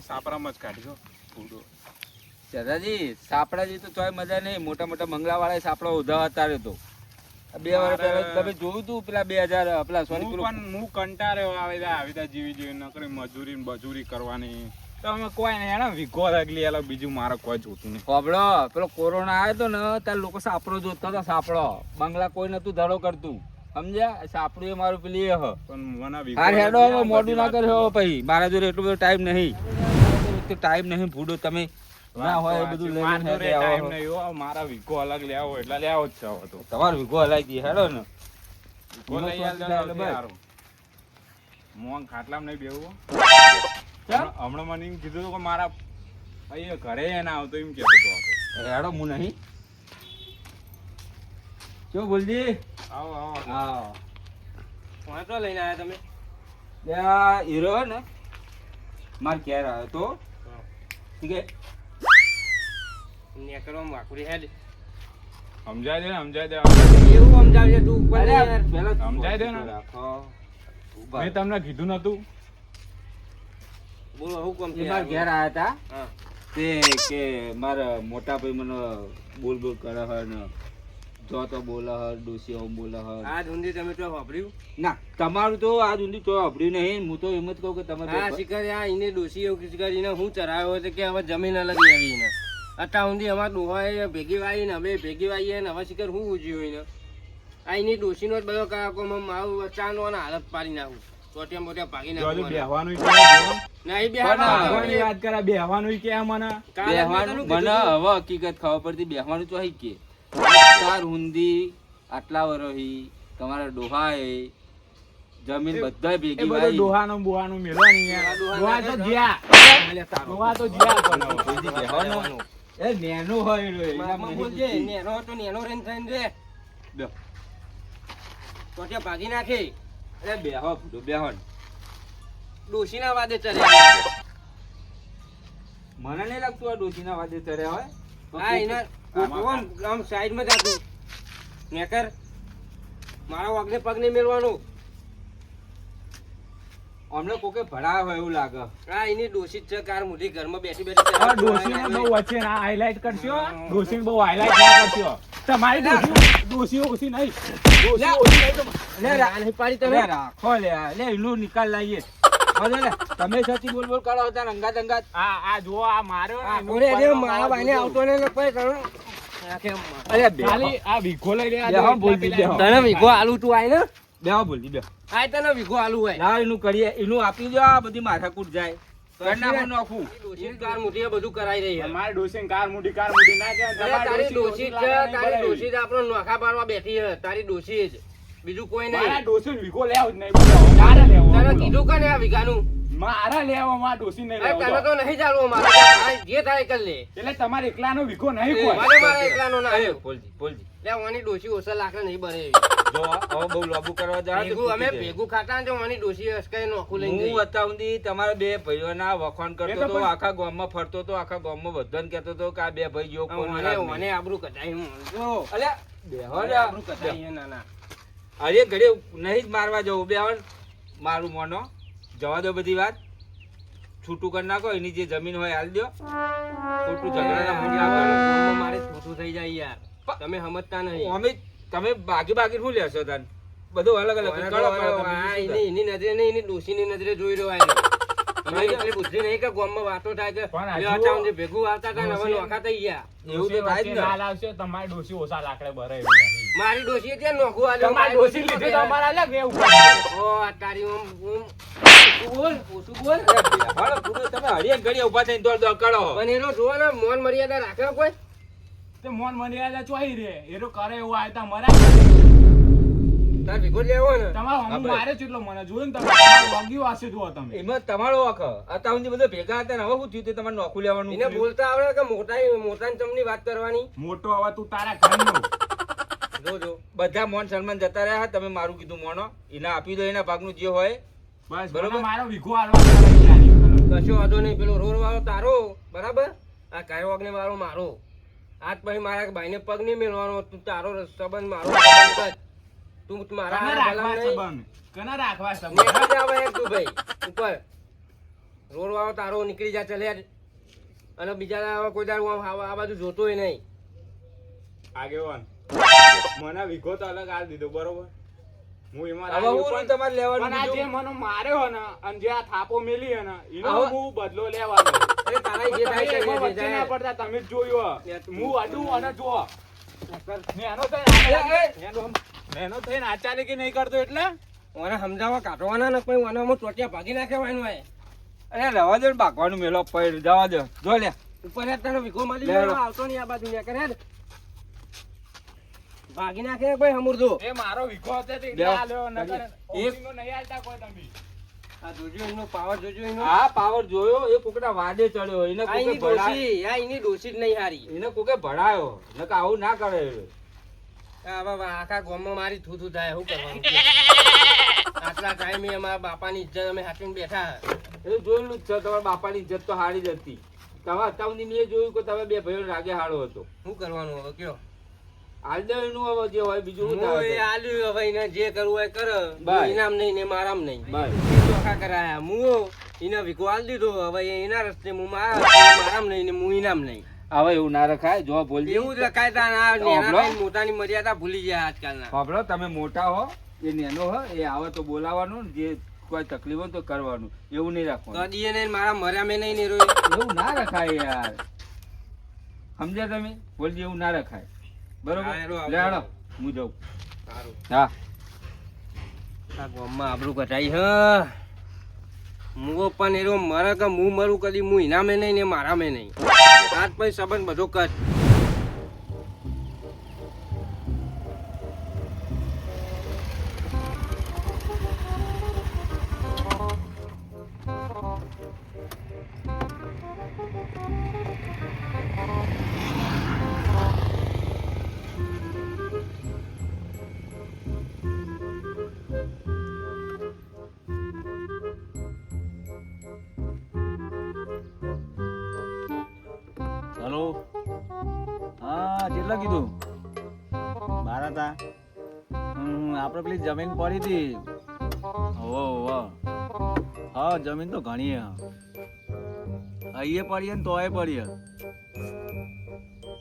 સાપરામાં જ કાઢ્યો ફૂડો. દાદાજી સાપડાજી તો તોય મજા નહીં. મોટા મોટા બંગલા વાળા સાપડા ઉધા હતા તો 2 વર્ષ પહેલા તમે જોયું તું પેલા 2000 પેલા સોરી હું કંટાળ્યો આવી જીવી જીવી નકરી મજૂરી બજૂરી કરવાની. તમે કોઈ નહીં એને વિગો લાગલી એલો બીજું મારે કોઈ જોતું નહીં. હોબળો પેલો કોરોના આવ્યો તો ને ત્યારે લોકો સાપડો જોતા હતા. સાપડો બંગલા કોઈ નતું ધડો કરતું સમજ્યા. સાપડું એ મારું પેલી પણ મને હાર હેડો હવે મોડું ના કર્યો પછી. મારા જોડે એટલો બધો ટાઈમ નહીં. ટાઈમ નહીં ફૂડો તમે ના હોય એ બધું લઈને ટાઈમ નહીં. મારા વિગો અલગ લેવો એટલે લેવો જ છે હવે તો. તમારો વિગો હલાઈ હેડો ને વિગો લઈ આલ મોંગ ખાટલામાં નહીં બેહવું. હમણાં મને એમ કીધું કે મારા ભાઈ ઘરે ના આવતો એમ કહેતો હતો. હેડો હું નહીં શું બોલજી. આવો આવો હા કોણ તો લઈને આવ્યા તમે? ત્યાં હીરો ને માર ઘેર આવ્યો તો ઠીક હે. નેકરો વાકુરી હેડ સમજાય દે ને સમજાય દે. એવું સમજાવજે તું ઉપર યાર. સમજાય દે ને. રાખો મેં તમને કીધું નતું. બોલો હું કોમ માર ઘેર આવ્યા હતા હા તે કે મારા મોટા ભાઈ મને બોલ બોલ કરે હે ને જો તો બોલે હે ડોસી આવું બોલે હે. આ ધૂંધી તમે તો વાપર્યું? ના તમારું તો આજ ઊંધી તો અભડ્યું નહીં. હું તો એમ જ કહું કે તમે હા શિકાર આ એને ડોસી એવું કરીને હું ચરાવ્યો છે કે હવે જમીન અલગ લેવી ને અત્યાર સુધી અમારે ડોહાએ ભેગી વાવી ને અમે ભેગી વાવીએ ને હવે શિકાર હું ઉજ્યું હોય ને આ એની ડોસીનો જ બધો કાકોમાં મારું ચાનો હાલત પાડી નાખું. ચોટિયા મોટિયા ભાગી નાખું. બેહવાનું નહીં બેહવાનું વાત કરે બેહવાનું કે મને બેહવાનું મને હવે હકીકત ખબર પડતી. બેહવાનું તો હઈ કે તાર ઊંધી આટલા વરહી તમારા ડોહાએ જમીન બધા ભેગી વાવી. ડોહાનો બુહાનો મેળવાની ડોહા તો જ્યા ડોહા તો જ્યા એ નેનો હોય રે મામા બોલજે નેનો તો નેનો રેન થઈને રે બેહો ચોટિયા ભાગી નાખે. અરે બેહો ફૂટો બેહો. ડોસીના વાદે ચડ્યા. મને નહીં લાગતું આ ડોસીના વાદે ચડ્યા હોય. હા એના આમ સાઈડમાં જાતું નેકર મારા વાગને પગ નહીં મેળવાનું. અમને કોકે ભણાવ્યો હોય એવું લાગે. હા એની ડોસી જ છે કાર મોટી ઘરમાં બેઠી બેઠી આ ડોસીને બહુ વચ્ચે ના હાઈલાઈટ કરશો. ડોસીને બહુ હાઈલાઈટ ના કરશો. તમારી ડોસી ઓછી નહીં. ડોસી ઓછી નહીં તો લે નહીં પાડી તમે. લે રાખો લે લે એનું નિકાલ લાવીએ. હવે લે તમે સચી બોલ બોલ કરો હતા અંગાત અંગાત. આ જો આ માર્યો ને એનું ઓરે રે ઉપર મારા ભાઈને આવતો ને કોઈ કરો. અરે બેહો ખાલી આ વિખો લઈ લે. બેહો બોલજી, બેહો. તને વિઘો આલુ તું આય ને બેહો બોલજી બેહો. આય તને વિઘો આલુ હોય. લાવ એનું કરીએ. એનું આપી દો. આ બધી માથાકૂટ જાય કરી નાખો નાખું. ડોસી કાર મોટી એ બધું કરાઈ રહી છે. મારી ડોસીને કાર મોટી ના કહેવાય. અરે તારી ડોસી જ છે, તારી તમારી ડોસી જ આપણો નોખા પાડવા બેઠી છે. તારી ડોસી જ બીજું કોઈ મારા નહીં. ડોસીને વિખો લેવો જ નહીં. બોલો મારે લેવો. તને બોલો. કીધું કે ને આ વિઘાનું મારા લેવો મારા ડોસીને અરે લેવો. તને તો નહીં ચાલવું મારે જે થાય કર લે. એટલે તમારે એકલાનો વિખો નહીં કોઈ. મારે મારા એકલાનો ના અરે આવ્યો. બોલજી બોલજી. લે ઓની ડોસી ઓછા લાકડા નહીં ભરે એવી. જો હવે બહુ લાંબુ કરવા જાવ તો ભેગું અમે તૂટી જાય. ભેગું ખાતા ને તો ઓની ડોસી અસકાઈ નોખું લઈને હું જઈ. અત્યાર સુધી તમારા બે ભાઈઓના વખાણ એ કરતો તો હતો. પણ- આખા ગામમાં ફરતો હતો. આખા ગામમાં બધાને કહેતો હતો કે આ બે ભાઈ જેવો કોઈ મને ખરાબ નહીં. મને આબરૂ કઢાઈ હું જો અલ્યા બેહો મને લે. આબરૂ કઢાઈ છે નાના. અરે ઘડી નહીં જ મારવા જવું. બેહો ને. મારું મોનો જવા દો બધી વાત. છૂટું કરી નાખો. એની જે જમીન હોય હાલ દો. ખોટું ઝઘડાના મૂળ લાવવાનું. ગામમાં મારે છૂટું થઈ જાય યાર. તમે સમજતા નહીં. અમે તમે બાકી બાકી શું લેશો તાન? બધું અલગ અલગ મને કરો તો કરો તમે આ બીજું શું એની નજરે નહીં એની ડોશીની નજરે જોઈ રહ્યો આયરો. તમે એટલી બુદ્ધિ નહીં કે ગામમાં વાતો થાય કે પણ બે હજુ અટાઉન જે ભેગું આવતા હતા ને હવે નોખા થઈ ગયા. એવું તો થાય જ ને. ના લાવશો તમારી ડોસી ઓછા લાકડે ભરે એવું નહીં. મારી ડોશીએ ત્યાં નોખું આલ્યું. તમારી ડોસી લીધી તો અમારે અલગ રહેવું પડે. ઓ આ તારી ઓછું બોલ ઓછું બોલ. હાલો, પૂરો તમે હરિયે ઘડીએ ઊભા થઈને દોડ દોડ કરો. પણ એનો જોવો ને મોન મર્યાદા રાખે કોઈ. તે મોન મર્યાદા ચોઈ રે એરો કરે એવું આયતા મરાય. તાર ભેગો જ લેવો ને. તમારો હમું આપણે- મારે જેટલો મને જોયું ને તમે તમારું વાગ્યું વાસે જુઓ તમે. એમાં તમારો હક. અત્યાર સુધી બધા ભેગા હતા ને હવે શું થયું તે તમારે નોખું લેવાનું એને થયું? બોલતા આવડે કે મોટા ચમની વાત કરવાની. મોટો હવે તું તારા ઘરનો. જોજો બધા મોન સન્માન જતા રહ્યા. તમે મારું કીધું મોનો એના આપી દો. એના ભાગનું જે હોય. બસ બરોબર. બરોબર મારો વિઘો આલવા તૈયારી. કશો વાંધો નહીં. પેલો રોડ વાળો તારો બરાબર આ કાયો વાગને વાળો મારો. આજ પછી મારા ભાઈને પગ નહીં મેળવાનો. તું તારો સંબંધ મારો સંબંધ કર. તું મારા કને હારા રાખવા ભલા નહીં. સંબંધ? કને રાખવા સંબંધ? નેખા જ આવે એક તું ભાઈ ઉપર. રોડ વાળો તારો નીકળી જા ચાલે અને બીજા કોઈ દાડો આ બાજુ જોતોય નહીં. આગેવાન મને વિગો તો અલગ આલ દીધો બરોબર. હું એમાં હવે રાજી હું પણ- તમારે લેવાનું પણ આ જે બીજું? મને માર્યો હે ને અને જે આ થાપો મેલી હે ને એનો હવે- હું બદલો લેવાનો. અરે તારા જે થાય તમે છે એમાં એ વચ્ચે ના થાય. પડતા, તમે જ જોયું હે. હું અડું અને જો નેનો થઈને નેનો થઈને આચાર્ય કે નહીં કરતો એટલે ઓને સમજાવવા કાઢવાના ને કોઈ ઓને હું ચોટિયા ભાગી નાખવાનું હોય. અરે રવા દે ને બાકવાનું મેલો પડ જવા દે જો લે ઉપર હેડ તારો વિઘો મળી લે ગયો હેડો. આવતો નહીં આ બાજુ ને કરે હેડ. ભાગી નાખે કોઈ હમુરદો. એ મારો વિખો હતો તે એટલે લ્યો. આલ્યો નકર એક- ઓસીનો નહીં આલતા કોઈ તમે. આ જોજો એનો પાવર જોજો એનો. આ પાવર જોયો એ કોકના વાડે ચડ્યો એને આ કોકે એની ભડાયો ડોશી આ એની ડોશી જ નહીં હારી. એને કોકે ભડાયો નકર આવું ના કરે એ. આ બાબા આખા ગામમાં મારી થૂ થાય શું કરવાનું કે? આટલા ટાઈમે અમારા બાપાની ઇજ્જત અમે હાચવીને બેઠા. એ જોયેલું જ છે તમારા બાપાની ઇજ્જત તો હારી જ હતી. તમે અત્યાર સુધી મેં જોયું કે તમે બે ભાઈઓ રાગે હાડો હતો. શું કરવાનું હવે કયો? હાલ દે એનું હવે જે હોય બીજું શું હું એ થાય આલ્યું હવે એને જે કરવું હોય કરે. બાય. ઇનામ નહીં ને મારામ નહીં. બસ એ ચોખા કરાયા હું એને વિકો આલ દીધો હવે એ એના રસ્તે હું મારામ નહીં ને હું ઇનામ નહીં. હવે એવું ના રખાય જો બોલજી એવું જ રખાય તા ના તો નેના હમણાં? થઈને મોટાની મર્યાદા ભૂલી ગયા આજકાલના. સાંભળો તમે મોટા હો એ નેનો હો એ આવે તો બોલાવાનું ને જે કોઈ તકલીફ હોય તો કરવાનું એવું નહીં રાખવાનું કદીએ નહીં મારા મર્યા મેં નહીં ને રોય. એવું ના રખાય યાર સમજ્યા તમે બોલજી એવું ના રખાય બરોબર હા, હેડો, લે હેડો હું જાઉં સારું. હા આ ગામમાં આબરૂ કઢાઈ હ મુઓ પણ એરો મરે કે હું મરું કદી હું ઇનામે નહીં ને મારામે નહીં. આજ પછી સંબંધ બધો કર. હલો હા કેટલા કીધું 12 હતા આપણે પેલી જમીન પડી હતી હોવો હોવો હા જમીન તો ઘણી હે અહીંયા પડીએ ને તોય પડીએ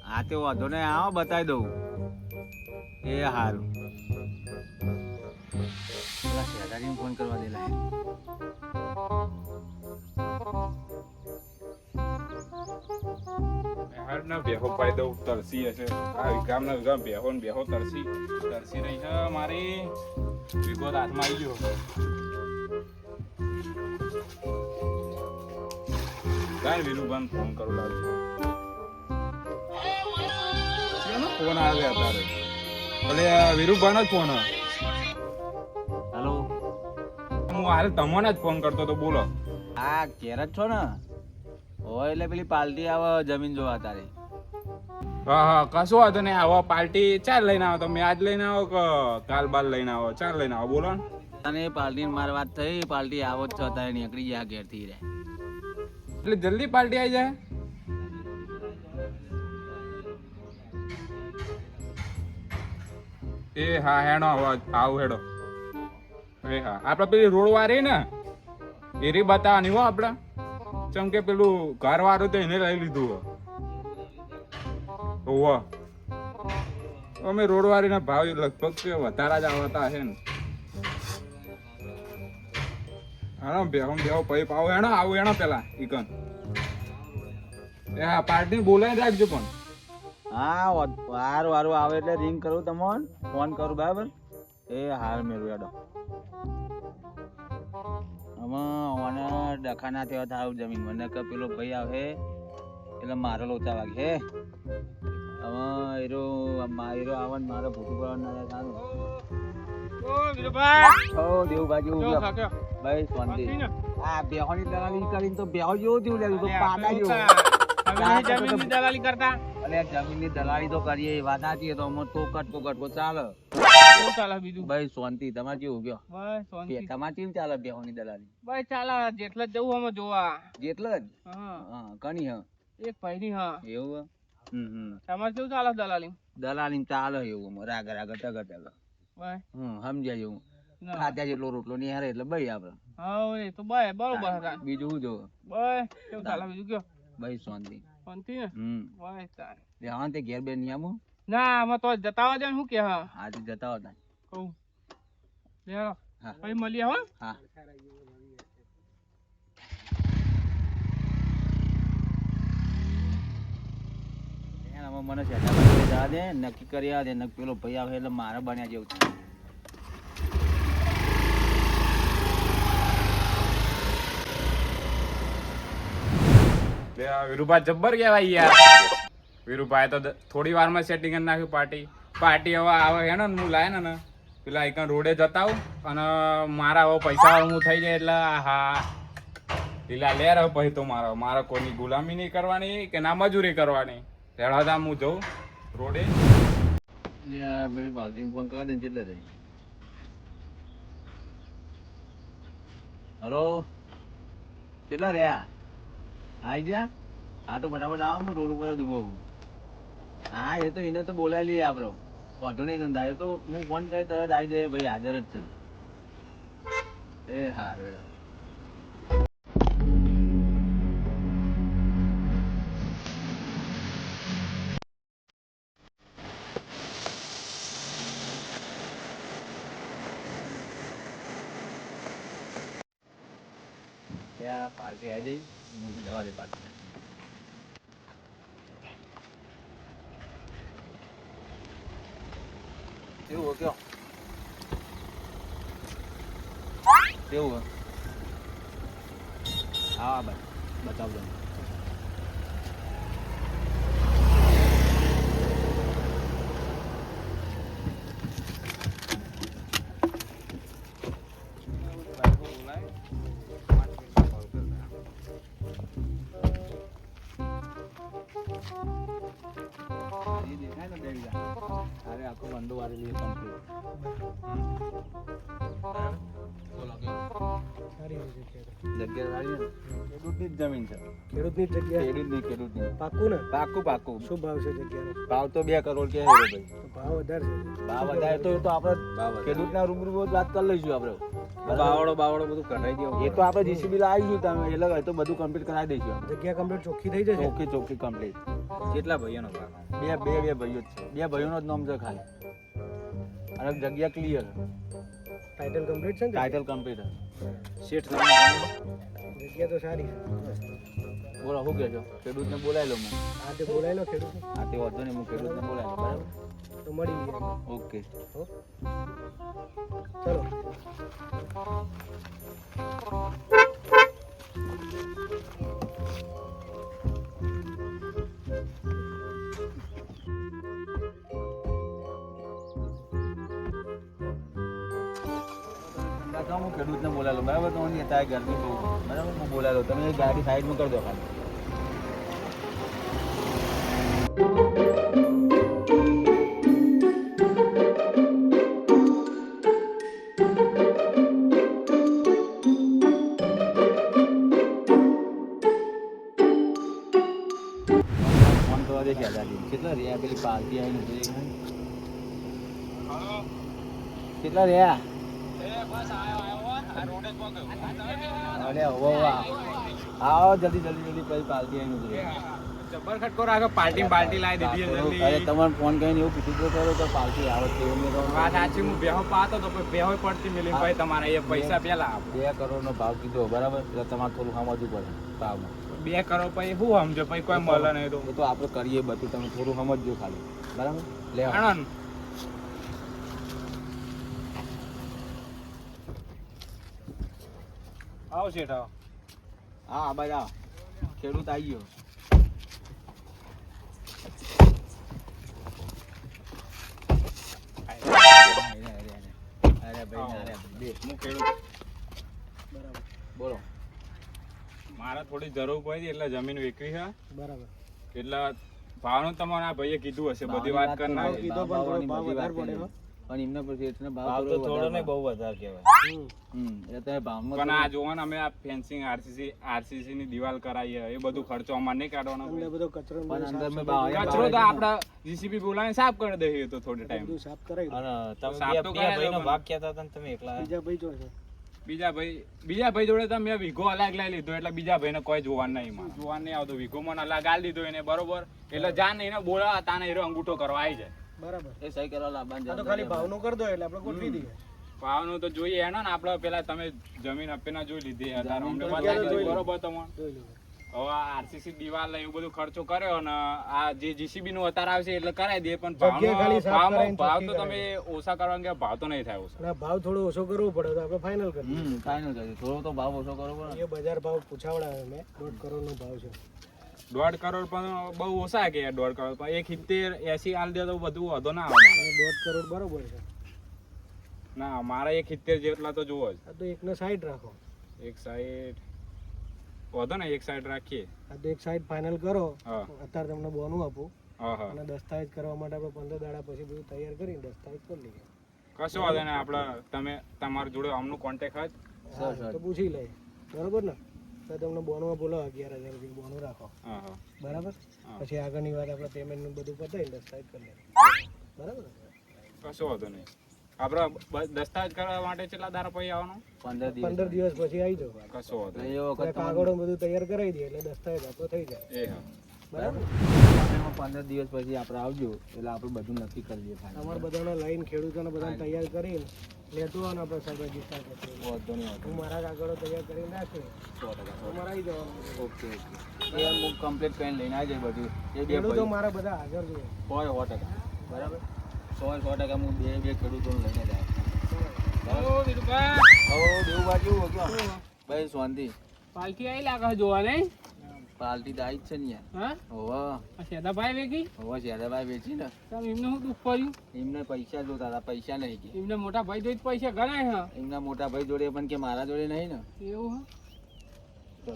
હા તે વાંધો નહીં આવો બતાવી દઉં એ સારું પેલા શેઠાજીને ફોન કરવા દેલા હાડના બેહો પાઈ દઉં તરસી હશે. આ વિગામના વિગામ બેહો ને બેહો તરસી રહી છે મારી. વિગો તો હાથમાં આવી ગયો. કાંઈ વિનુભાઈને ફોન કરું લાગે. શેનો ફોન આવે અત્યારે? ભલે આ વિરુભાઈનો જ ફોન આવે. હલો હું હાલ તમને જ ફોન કરતો તો બોલો. હા ઘેર જ છો ને હોય એટલે પેલી પાર્ટી આવે જમીન જોવા તારે હા હા કશો વાંધો નહીં. આવો પાર્ટી ચાર લઈને આવો તમે આજ લઈને આવો કે કાલ બાલ લઈને આવો ચાર લઈને આવો બોલો ને. અને પાર્ટી મારી વાત થઈ પાર્ટી આવો જ છો તારે નીકળી ગયા ઘેરથી રે એટલે જલ્દી પાર્ટી આવી જાય. એ હા હેડો આવું હેડો. એ હા આપડે પેલી રોડ વાળી ને એ રી બતાવવાની હો આપડે. ચમ કે પેલું ઘર વાળું તો એને લઈ લીધું હો. અમે રોડ વાળી ના ભાવ લગભગ કે વધારા જ આવતા હશે ને. હા બેહો બેહો પછી પાવ હેણો આવું હેણો પેલા ઈકન. એ હા પાર્ટી બોલાવી રાખજો પણ. હા વારું વારું આવે એટલે રિંગ કરું તમને ફોન કરું બરાબર એ હાર મેળવું એડો આમાં મને ડખા ના થયા થાવ જમીન મને કે પેલો ભાઈ આવે એટલે મારો લોચા વાગે હે હવે એરો આવે ને મારે ભૂતું કરવાનું ના થાય સારું ઓ દેવબાજી ભાઈ શાંતિ આ બેહોની દલાલી કરીને તો બેહો જેવું થયું લે તો પાટા જેવું દલાલી કરતા અલે જમીનની દલાલી તો કરીએ વાત સાચી તો અમે તો કટકો ચાલે શું ચાલે બીજું? ભાઈ શાંતિ તમારે કેવું કયો બસ શાંતિ. તમારે કેમ ચાલે બેહોની દલાલી બસ ચાલે જેટલે જ જવું અમે જોવા. જેટલે જ હા હા કણી હ એક ભાઈની હા. એવું તમારે કેવું ચાલે દલાલી? દલાલી ચાલે એવું રાગ રાગ ટગ ટગ બસ સમજાય એવું ના. ખાધા જેટલો રોટલો નહીં હારે એટલે ભાઈ આપણે હા એ તો બાય બરોબર હતા બીજું શું જોવે બાય કેવું ચાલે બીજું કયો ભાઈ શાંતિ શાંતિ ને બાય તાર લે હા તે ઘેર બેન નિયમો ના આમાં તો જતા હોય છે ને શું કે હા આજે જતા હતા કહું લે હા પછી મળીએ હો હા મને જવા દે નક્કી કરી આ દે ને પેલો ભાઈ આવે એટલે મારે બન્યા જેવું છે લે આ વીરુભાઈ જબ્બર કહેવાય યાર વીરુભાઈ તો થોડી વારમાં સેટિંગ કરી નાખ્યું પાર્ટી હવે આવે હે ને હું લાય ને પેલા એક રોડે જતા આવું અને મારા હવે પૈસા હું થઈ જાય એટલે હા લીલા લે રહ્યો પછી તો મારે કોઈની ગુલામી નહીં કરવાની કે ના મજૂરી કરવાની તેડા હું જઉં રોડે ફોન કરવા દે કેટલે રહી હલો કેટલા રહ્યા આઈ ગયા હા તો ફટાફટ આવો ને રોડ ઉપર જ ઉભો છું. હા એ તો એને તો બોલાવી લઈએ આપડે વાંધો નહીં ધંધા એ તો હું ફોન કરી તરત આવી જાય ભાઈ હાજર જ છે એ હા ત્યાં પાર્ટી આવી જઈ જવા દે પાર્ટી કેવું કયો કેવું હા ભાઈ બતાવજો અરે આખો બંડો વાળી લઈએ કમ્પ્લીટ બોલો કેવું જગ્યા સારી છે ખેડૂતની જ જમીન છે ખેડૂતની જગ્યા ખેડૂતની પાકું ને પાકું શું ભાવ છે જગ્યાનો ભાવ તો 2 કરોડ કે ભાઈ ભાવ વધારે છે ભાવ વધારે તો એ તો આપણે ખેડૂતના રૂબરૂ જ વાત કરી લઈશું આપણે બાવડો બધું કરાવી દેવું એ તો આપણે જીસીબી લાવીશું તમે એટલે તો બધું કમ્પ્લીટ કરાવી દઈશું જગ્યા કમ્પ્લીટ ચોખ્ખી થઈ જશે ચોખ્ખી કમ્પ્લીટ કેટલા ભાઈઓનો ભાગ બે ભાઈઓ જ છે બે ભાઈઓનો જ નામ છે ખાલી અને જગ્યા ક્લિયર ટાઇટલ કમ્પ્લીટ છે ને ટાઇટલ કમ્પ્લીટ શેઠ જગ્યા તો સારી છે બોલો શું કહે છો ખેડૂતને બોલાવી લો હું આ તે બોલાવી લો ખેડૂત હા તે વાંધો નહીં હું ખેડૂતને બોલાવી લો બરાબર તો મળી ગયા ઓકે હો ચલો હું ખેડૂતને બોલાવી લો બરાબર તો હું અત્યારે ગરમી બહુ બરાબર હું બોલાવી લો તમે ગાડી સાઈડમાં કરી દો ખાલી ફોન કરવા દે કેટલા રહ્યા પેલી પાર્ટી આવીને કેટલા રહ્યા અરે આવો જલ્દી પછી પાર્ટી આવીને જબ્બર ખટકો રાખો પાર્ટી લાવી દીધી અરે તમારે ફોન કરીને એવું કીધું તો તો પાર્ટી આવે છે એવું મેં વાત સાચી હું બેહો પાતો તો બેહો પડતી મિલિંગ ભાઈ તમારે એ પૈસા પેલા આપો 2 કરોડનો ભાવ કીધો બરાબર એટલે તમારે થોડું સમજવું પડે ભાવમાં 2 કરોડ પછી શું સમજો પછી કોઈ મળે નહીં તો એ તો આપણે કરીએ બધું તમે થોડું સમજજો ખાલી બરાબર લે આણંદ આવો શેઠ આવો હા ભાઈ આવો ખેડૂત આવી ગયો અરે ભાઈ બે હું ખેડૂત બોલો મારે થોડી જરૂર પડી એટલે જમીન વેચવી છે બરાબર એટલે ભાવનું તમારે આ ભાઈએ કીધું હશે બધી વાત કરી નાખી કીધો પણ થોડો ભાવ વધારે પડે હો પણ એમને પર શેઠને ભાવ ભાવ તો થોડો થોડો વધારે નહીં, બહુ વધારે કહેવાય. એ તો એ ભાવમાં પણ આ જોવો ને અમે આ ફેન્સિંગ આરસીસી ની દિવાલ કરાવી એ બધું ખર્ચો અમારે નહીં કાઢવાનો અંદર ભાઈ. બધો કચરો ને પણ બધું અંદર સાફ મેં સફાઈ કચરો તો આપડા જીસીબી બોલાવીને સાફ કરી દઈએ તો થોડે ટાઈમ. બધું સાફ કરાવી દો. અને તમે સાફ તો બે કરાય ભાઈનો તો ભાગ કહેતા હતા ને તમે એકલા. બીજા ભાઈ જો છે બીજા ભાઈ જોડે તો મેં વીઘો અલગ લઈ લીધો એટલે બીજા ભાઈને કોઈ જોવાનું નહીં મારે. જોવાનું નહીં આવતું. વીઘો મને અલગ આલી દીધો એને બરોબર એટલે જાન એને બોલાવા તાને એરો અંગૂઠો કરવા આવી જાય. બરાબર. એ સહી કરવા લાવવાનું આ તો ખાલી ભાવનું કરી દો એટલે આપણે ગોઠવી દઈએ. ભાવનું તો જોઈએ એનો ને આપડે પેલા તમે જમીન આપીને જોઈ લીધી હતા. અમને તો બતાવી જોઈ દીધી, લો. બરોબર તમને. જોઈ લો. હવે આરસીસી દિવાલ ને એવું બધું ખર્ચો કર્યો ને આ જે જીસીબી નું અત્યારે આવશે એટલે કરાવી દે પણ જગ્યા ખાલી સાફ કરાવીને ભાવ ચોખ્ખી તો તમે ઓછા કરવાનું કે ભાવ તો નહીં થાય ઓછા. અને આ ભાવ થોડો ઓછો કરવો પડે તો આપણે ફાઇનલ કરી દઈએ. ફાઇનલ કરી થોડો તો ભાવ ઓછો કરવો પડે એ બજાર ભાવ પૂછાવડાવે મેં 1.5 કરોડનો ભાવ છે. 1.5 કરોડ પણ બહુ ઓછા કે 1.5 કરોડ પણ 70 80 આલ દે તો બધું વધુ ના આવે મારે. અને 1.5 કરોડ બરોબર છે. ના મારે 70 જેટલા તો જોવો જ. આ તો એકને સાઈડ રાખો. એક સાઈડ વધો ને એક સાઈડ રાખીએ. આ તો એક સાઈડ ફાઇનલ કરો. હા અત્યારે તમને બોનું આપું હા હા અને દસ્તાવેજ કરવા માટે આપણે 15 દાડા પછી બધું તૈયાર કરીને દસ્તાવેજ કરી લઈએ. કશો વાંધો નહીં. આપણે તમે તમારી જોડે અમનું કોન્ટેક્ટ હોય હા, તો પૂછી લઈએ બરોબર ને તો તમને બોનમાં બોલો 11,000 રૂપિયા બોનું રાખો હા હા બરાબર. હા. પછી આગળની વાત આપણે પેમેન્ટનું બધું પતાવીને દસ્તાવેજ કરી લઈએ બરાબર ને? કશો વાંધો નહીં. આપણે દસ્તાવેજ કરવા માટે કેટલા દાડા પછી આવવાનું? 15 દિવસ પછી આવી જાઓ. કશો વાંધો નહીં. એ વખત એટલે કાગળો બધું તૈયાર કરાવી દઈએ એટલે દસ્તાવેજ આપણો થઈ જાય એ હા બરાબર. 15 દિવસ પછી આપણે આવજો એટલે આપણે બધું નક્કી કરી દઈએ final. તમારે બધાને લાઈન ખેડૂતોને બધાને તૈયાર કરીને લેતું આવવાનું આપણે સાહેબ રજીસ્ટર કરશું. વાંધો નહીં, વાંધો હું મારા કાગળો તૈયાર કરીને રાખું તમારે આવી જવાનું. નહીં. ઓકે ઓકે એ હું કમ્પ્લીટ કરીને લઈને આવી જાય બધું એ બે ખેડૂતો ભાઈ મારા બધા હાજર જોઈએ. 100% બરાબર 100% હું બે ખેડૂતોને લઈને જ આવ્યો. ઓ વિરુભા હવે દેવું બાજુ ભાઈ શાંતિ પાલકી આવી લાગે જોવા નહીં પાર્ટી તો આવી જ છે ને યાર. હા હોવે શેદાભાઈ વેગી હોવે શેરાભાઈ વેચી ને તમે એમને શું દુઃખ પડ્યું એમને પૈસા જોતા હતા પૈસા નહીં કે એમને મોટા ભાઈ જોઈ પૈસા ગણાય હા એમના મોટા ભાઈ જોડે પણ કે મારા જોડે નહીં ને એવું હા તો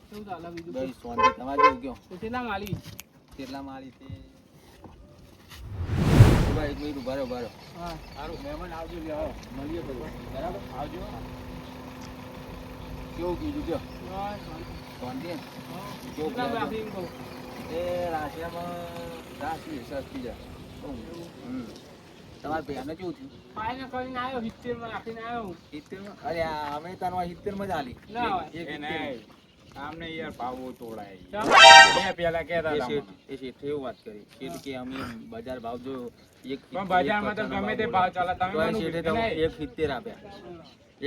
શું ચાલે બીજું ભાઈ શાંતિ તમારે જેવું કયો તો કેટલા માલી કેટલા મારી તે ભાઈ એક મિનિટ ઉભા રહો હા સારું મહેમાન આવજો લે આવો મળીએ પછી બરાબર આવજો કેવું કીધું કયો શાંતિ ને? કેવું કેટલા કીધું? રાખી એમ કહું એ રાશિયામાં રાશિ સસ્તી જાય તમારે પહેલાં કેવું થયું ફાઇનલ કરીને આવ્યો 70 માં રાખીને આવ્યો 70 માં અરે આ અમે તારમાં 70 માં જ આલી ના હોય. એક એ 70 નહીં આમને યાર ભાવ બહુ તોડાય. ચાલ. એ પેલા કહેતા હતા મને. એ શેઠે એવું વાત કરી શેઠ કે અમે બજાર ભાવ જો એક પણ બજારમાં તો ગમે તે ભાવ ચાલે તમે તોય મને શેઠે કીધું તો નહીં. એક 70 આપ્યા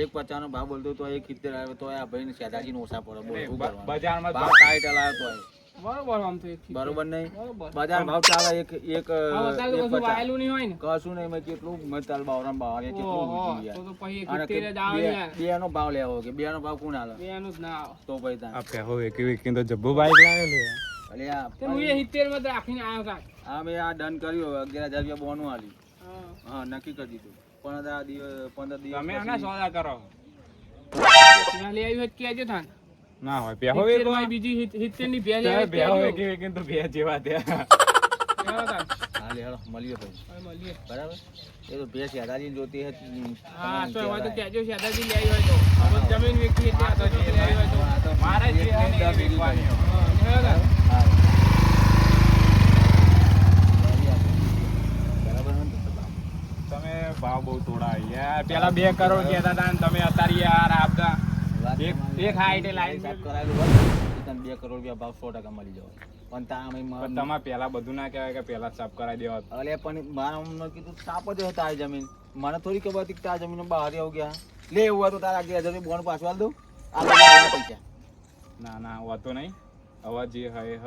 એક 50 નો ભાવ બોલતો તો એક 70 આવે તો આ ભાઈને શેઠાજી નો ઓછા પડે બોલ શું કરવાનું? બજારમાં ભાવ ટાઈટ હલાયો તોય બરોબર આમ તો એક બરોબર નહીં બરોબર બજાર ભાવ ચાલે એક એક હા અત્યારે તો એક કશું 50. વાયેલું નહીં હોય ને કશું નહીં મેં કેટલું મતાલ બાવરામ બાવરે કેટલું ઓહો, ઊંચું યાર. તો તો પછી અને 70 જ આવે યાર. બે નો ભાવ લેવો કે બે નો ભાવ કોણ હાલે બેનું જ ના આવે તો ભાઈ તાન આ પેહો એકી તો જબ્બો બાઈક લાવેલું. અલે આ તે હું એ 70 માં જ રાખીને આવ્યો તા આ મેં આ ડન કર્યું 11,000 રૂપિયા બોનું આલી હા. હા નક્કી કરી દીધું પણ આ 15 દિવસ તમે પછી- ના સોદા કરો. ત્યાં લઈ આવ્યું હોય તો કહેજો થાન ના હોય પેહો 70 માં બીજી 70 ની ભેળ લેવી હોય તો પેહો કહેજો. એકી તો બે જેવા થયા. લેવો તાન. હા લે હેડો મળીએ પછી હવે મળીએ. બરાબર એ તો ભેંસ યાદાજી જોતી હતી હા તો હવે તો કહેજો શાદાજી લઈ આવ્યો હોય તો હવે જમીન વેચી એટલે આ તો જો લઈ આવ્યો હોય તો મારે જે હે ને એ વેચવાની હોય. હા, લેવો તાન. બરાબર ને તો બાપ. તમે ભાવ બહુ તોડાય યાર. પેલા 2 કરોડ કહેતા હતા ને તમે અત્યારે યાર આપતા વાત એક તમારી હાઈટે લાઈન હિસાબ કરાયેલું હોય તો તને 2 કરોડ રૂપિયા ભાવ 100% મળી જવાય પણ તા અમે પણ તમારે પેલા બધું ના કહેવાય કે પેલા જ સાફ કરાવી દેવા. અલે પણ મારા મમ્મીને કીધું સાપ જ હતા આ જમીન મને થોડી ખબર હતી કે આ જમીન બહાર આવું ગયા લે એવું હોય તો તારા 11,000 રૂપિયા બોન પાછું આલ દઉં આ બધા પૈસા ના ના હોતો નહીં. હવે જે હે હ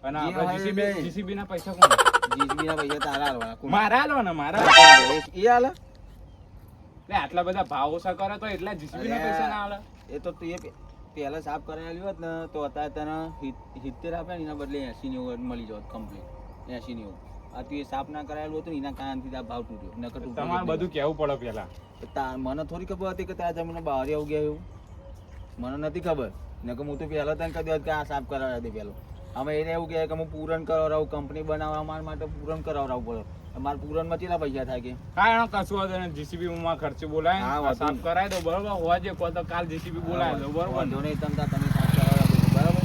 અને જે આપણે હોય નહીં. જીસીબી ના પૈસા કોણ? જીસીબી ના પૈસા તારા આલવાના કોણ? મારા લો ને મારા. એ આલે એટલે આટલા બધા ભાવ ઓછા કરે તો એટલા જીસીબી ના પૈસા ના આલે. એ તો તું એ પહેલા સાફ કરાયેલી હોત ને તો અત્યારે તને 70 આપે ને એના બદલે 80 ની મળી જાત કમ્પ્લીટ 80 ની આ તું એ સાફ ના કરાયેલું હતું ને એના કારણથી આ ભાવ તૂટ્યો નકર તૂટ્યો તમારે બધું કેવું પડે પેલા. મને થોડી ખબર હતી કે તારા જમીન બહાર આવું ગયા એવું મને નથી ખબર નકર હું તો પહેલા તને કહી દઉં કે આ સાફ કરાવ્યા દે પેલો અમે એને એવું કહે કે હું પૂરણ કરાવડાવું કંપની બનાવવા મારા માટે પૂરણ કરાવડાવવું પડે મારા પૂરણમાં કેટલા પૈસા થાય કે કાંઈ એનો કશું વાંધો નહીં જીસીબી માં ખર્ચે બોલાય હા, ને, વાંધો સાફ નહીં. કરાવી દો બરોબર હોજે કહો તો કાલ જીસીબી બોલાવી દો બરોબર વાંધો ને? નહીં તમતા તમે સાફ કરાવવા દો, બરાબર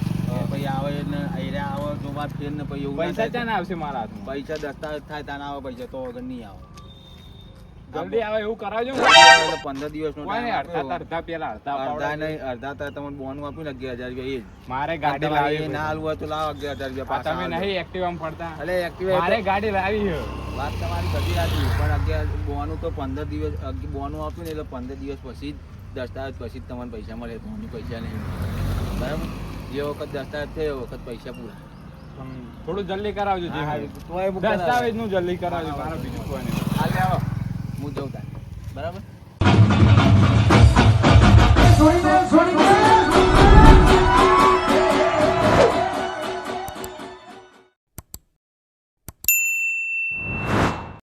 પછી આવે ને આયરા આવે તો વાત ફેર ને પછી એવું ના પૈસા થાય ક્યાં આવશે મારા હાથમાં પૈસા દસ્તાવેજ થાય ત્યાં ના આવે પૈસા તો વગર નહીં આવે જલ્દી આવે એવું કરાવજો ને. એટલે 15 દિવસનો કોઈ નહીં, time આપ્યો. અડધા પેલા અડધા અડધા પાવડા નહીં અડધા તો તમને બોનું આપ્યું ને 11,000 રૂપિયા એ જ મારે ગાડી તમારે લાવી એ ના હાલવું હોય તો લાવો 11,000 રૂપિયા આ પાછા તમે આલજો. નહીં એક્ટિવામાં ફરતા અલે Activa મારે ગાડી લાવી છે વાત તમારી બધી સાચી પણ 11 બોનું તો 15 દિવસ બોનું આપ્યું ને એટલે 15 દિવસ પછી જ દસ્તાવેજ પછી જ તમને પૈસા મળે બોનું પૈસા નહીં બરાબર જે વખત દસ્તાવેજ થયો એ વખત પૈસા પૂરા થોડું જલ્દી કરાવજો જે હોય. તોય મુકતા દસ્તાવેજ નું જલ્દી કરાવજો મારે બીજું કોઈ નહીં હાલ આવો હું જઉં તાર બરાબર